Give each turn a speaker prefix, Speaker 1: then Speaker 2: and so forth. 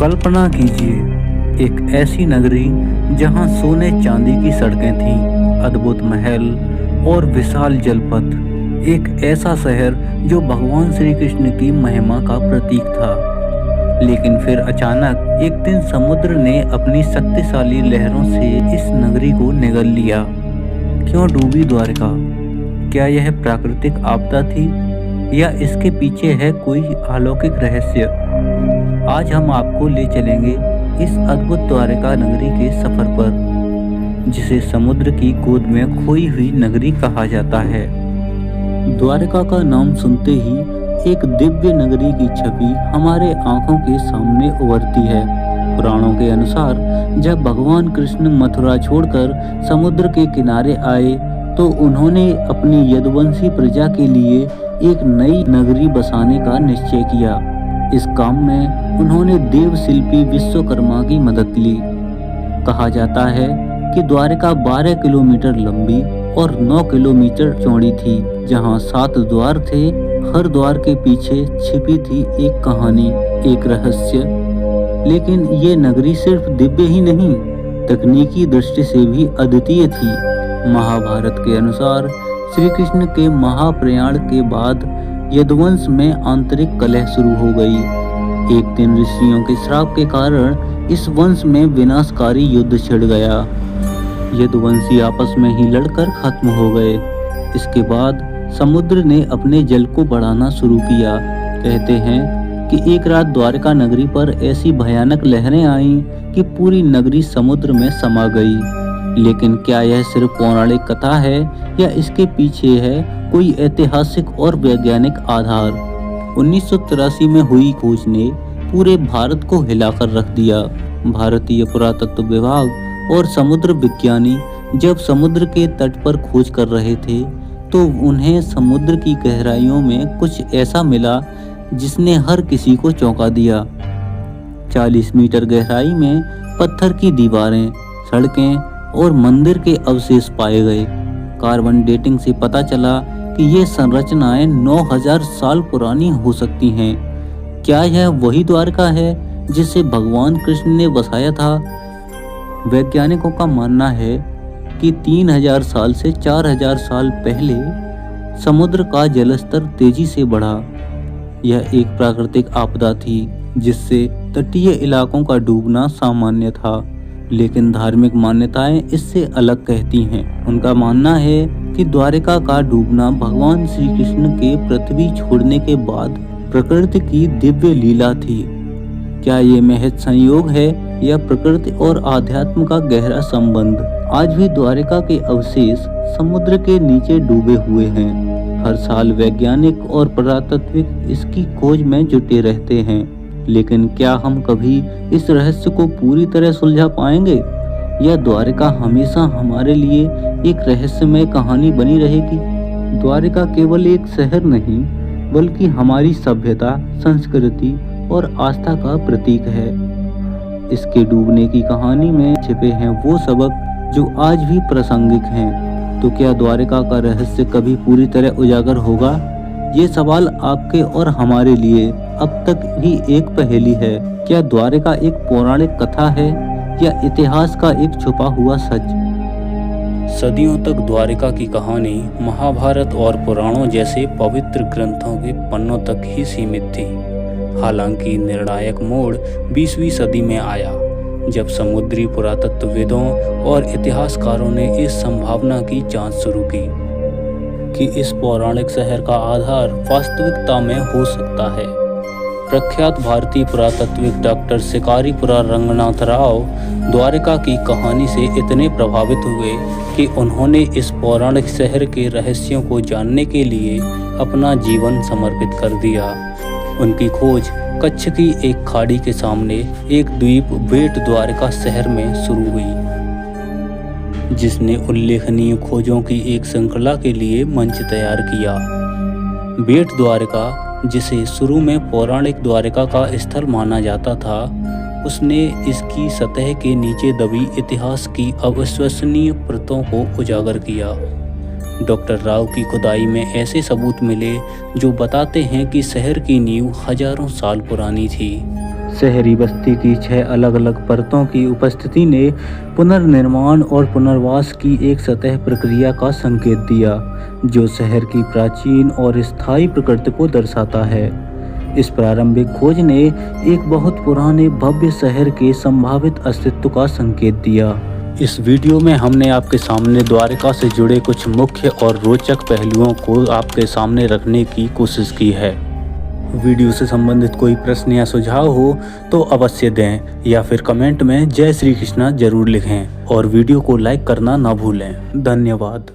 Speaker 1: कल्पना कीजिए एक ऐसी नगरी जहां सोने चांदी की सड़कें थीं, अद्भुत महल और विशाल जलपथ। एक ऐसा शहर जो भगवान श्री कृष्ण की महिमा का प्रतीक था। लेकिन फिर अचानक एक दिन समुद्र ने अपनी शक्तिशाली लहरों से इस नगरी को निगल लिया। क्यों डूबी द्वारका? क्या यह प्राकृतिक आपदा थी या इसके पीछे है कोई अलौकिक रहस्य? आज हम आपको ले चलेंगे इस अद्भुत द्वारका नगरी के सफर पर, जिसे समुद्र की गोद में खोई हुई नगरी कहा जाता है। द्वारका का नाम सुनते ही एक दिव्य नगरी की छवि हमारे आंखों के सामने उभरती है। पुराणों के अनुसार जब भगवान कृष्ण मथुरा छोड़कर समुद्र के किनारे आए तो उन्होंने अपनी यदुवंशी प्रजा के लिए एक नई नगरी बसाने का निश्चय किया। इस काम में उन्होंने देव शिल्पी विश्वकर्मा की मदद ली। कहा जाता है कि द्वारका 12 किलोमीटर लंबी और 9 किलोमीटर चौड़ी थी, जहां 7 द्वार थे। हर द्वार के पीछे छिपी थी एक कहानी, एक रहस्य। लेकिन ये नगरी सिर्फ दिव्य ही नहीं, तकनीकी दृष्टि से भी अद्वितीय थी। महाभारत के अनुसार श्री कृष्ण के महाप्रयाण के बाद यदुवंश में आंतरिक कलह शुरू हो गई। एक दिन ऋषियों के श्राप के कारण इस वंश में विनाशकारी युद्ध छिड़ गया। यदुवंशी आपस में ही लड़कर खत्म हो गए। इसके बाद समुद्र ने अपने जल को बढ़ाना शुरू किया। कहते हैं कि एक रात द्वारका नगरी पर ऐसी भयानक लहरें आईं कि पूरी नगरी समुद्र में समा गई। लेकिन क्या यह सिर्फ पौराणिक कथा है या इसके पीछे है कोई ऐतिहासिक और वैज्ञानिक आधार? 1983 में हुई खोज ने पूरे भारत को हिलाकर रख दिया। भारतीय पुरातत्व विभाग और समुद्र विज्ञानी जब समुद्र के तट पर खोज कर रहे थे तो उन्हें समुद्र की गहराइयों में कुछ ऐसा मिला जिसने हर किसी को चौंका दिया। 40 मीटर गहराई में पत्थर की दीवारें, सड़कें और मंदिर के अवशेष पाए गए। कार्बन डेटिंग से पता चला कि ये संरचनाएं 9000 साल पुरानी हो सकती हैं। क्या यह वही द्वारका है जिसे भगवान कृष्ण ने बसाया था? वैज्ञानिकों का मानना है कि 3000 साल से 4000 साल पहले समुद्र का जलस्तर तेजी से बढ़ा। यह एक प्राकृतिक आपदा थी जिससे तटीय इलाकों का डूबना सामान्य था। लेकिन धार्मिक मान्यताएं इससे अलग कहती हैं। उनका मानना है कि द्वारका का डूबना भगवान श्री कृष्ण के पृथ्वी छोड़ने के बाद प्रकृति की दिव्य लीला थी। क्या ये महज संयोग है या प्रकृति और आध्यात्म का गहरा संबंध? आज भी द्वारका के अवशेष समुद्र के नीचे डूबे हुए हैं। हर साल वैज्ञानिक और पुरातत्विक इसकी खोज में जुटे रहते हैं। लेकिन क्या हम कभी इस रहस्य को पूरी तरह सुलझा पाएंगे या द्वारका हमेशा हमारे लिए एक रहस्यमय कहानी बनी रहेगी? द्वारका केवल एक शहर नहीं बल्कि हमारी सभ्यता, संस्कृति और आस्था का प्रतीक है। इसके डूबने की कहानी में छिपे हैं वो सबक जो आज भी प्रासंगिक हैं। तो क्या द्वारका का रहस्य कभी पूरी तरह उजागर होगा? ये सवाल आपके और हमारे लिए अब तक भी एक पहेली है। क्या द्वारका एक पौराणिक कथा है या इतिहास का एक छुपा हुआ सच?
Speaker 2: सदियों तक द्वारका की कहानी महाभारत और पुराणों जैसे पवित्र ग्रंथों के पन्नों तक ही सीमित थी। हालांकि निर्णायक मोड़ 20वीं सदी में आया, जब समुद्री पुरातत्वविदों और इतिहासकारों ने इस संभावना की जांच शुरू की कि इस पौराणिक शहर का आधार वास्तविकता में हो सकता है। प्रख्यात भारतीय पुरातत्वविद डॉक्टर शिकारीपुरा रंगनाथ राव द्वारका की कहानी से इतने प्रभावित हुए कि उन्होंने इस पौराणिक शहर के रहस्यों को जानने के लिए अपना जीवन समर्पित कर दिया। उनकी खोज कच्छ की एक खाड़ी के सामने एक द्वीप बेट द्वारका शहर में शुरू हुई, जिसने उल्लेखनीय खोजों की एक श्रृंखला के लिए मंच तैयार किया। बेट द्वारका, जिसे शुरू में पौराणिक द्वारका का स्थल माना जाता था, उसने इसकी सतह के नीचे दबी इतिहास की अविश्वसनीय परतों को उजागर किया। डॉक्टर राव की खुदाई में ऐसे सबूत मिले जो बताते हैं कि शहर की नींव हजारों साल पुरानी थी।
Speaker 1: शहरी बस्ती की 6 अलग अलग परतों की उपस्थिति ने पुनर्निर्माण और पुनर्वास की एक सतह प्रक्रिया का संकेत दिया, जो शहर की प्राचीन और स्थायी प्रकृति को दर्शाता है। इस प्रारंभिक खोज ने एक बहुत पुराने भव्य शहर के संभावित अस्तित्व का संकेत दिया। इस वीडियो में हमने आपके सामने द्वारिका से जुड़े कुछ मुख्य और रोचक पहलुओं को आपके सामने रखने की कोशिश की है। वीडियो से संबंधित कोई प्रश्न या सुझाव हो तो अवश्य दें या फिर कमेंट में जय श्री कृष्णा जरूर लिखें और वीडियो को लाइक करना ना भूलें। धन्यवाद।